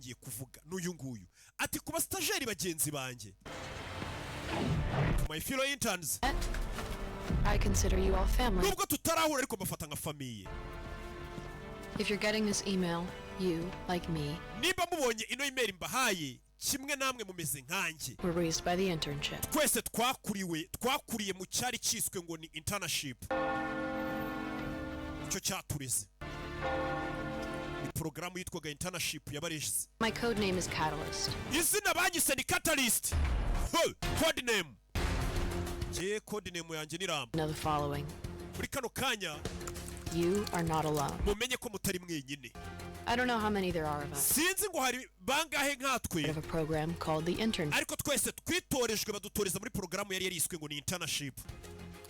ngiye kuvuga n'uyu nguyu ati kuba stajeri bagenzi banjye my fellow interns I consider you all family. Nubwo tutarahura ariko bafata nka famiye. If you're getting this email, you, like me, niba mubonye ino email mbahaye kimwe namwe mumeze nkanjye. We're raised by the internship. Twese twakuriye mu cyari cyiswe ngo ni internship. Icyo cyatureze. Ni programu yitwaga internship yabareze. My code name is Catalyst. Izina banyise ni Catalyst. Code name. Code name yanjye ni Ram. Know the following. Muri kano kanya You are not alone. mumenye ko mutari mwenyine. I don't know how many there are of us. Sinzi ngo hari bangahe nkatwe. We have a program called the Internship. Ariko twese twitorejwe badutoreza muri programu yari yariswe ngo ni internship.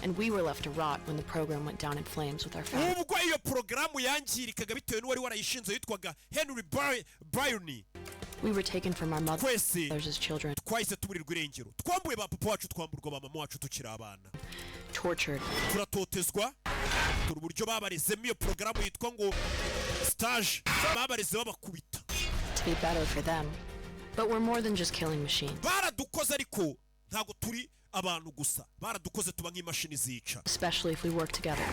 And we were left to rot when the program went down in flames with our family. Ubwo iyo programu yangirikaga bitewe n'uwari warayishinze yitwaga Henry Byrne. We were taken from our mothers as children. Twahise tuburirwa irengero. Twambuye ba papa wacu twamburwa ba mama wacu tukiri abana. Tortured. Turatotezwa. Turi uburyo babarezemo iyo programu yitwa ngo stage. Babareze babakubita. To be better for them. But we're more than just killing machines. Baradukoze ariko ntago turi abantu gusa. Baradukoze tuba nk'imashini zica. Especially if we work together.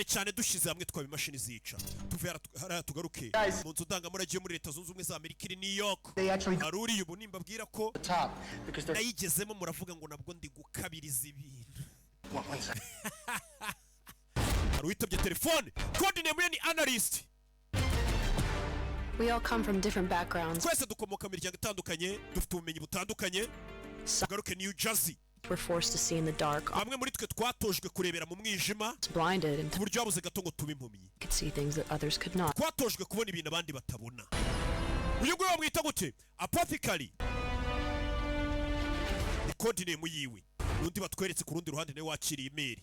Cyane dushize hamwe twaba imashini zica. Tuvuye hariya tugaruke. Mu nzu ndangamurage muri Leta Zunze Ubumwe za Amerika iri New York. Aruri ubu nimbabwira ko nayigezemo muravuga ngo nabwo ndi gukabiriza ibintu. Witabye telefone. Code name ni analyst. We all come from different backgrounds. Twese dukomoka mu miryango itandukanye, dufite ubumenyi butandukanye. Tugaruke New Jersey. We're forced to see in the dark. Amwe muri twe twatojwe kurebera mu mwijima. Blinded and buryo babuze gato ngo tube impumyi. Could see things that others could not. Twatojwe kubona ibintu abandi batabona. Uyu nguyu bamwita gute? Apothecary. Ni code name yiwe. Nundi batweretse ku rundi ruhande nawe wakiriye email.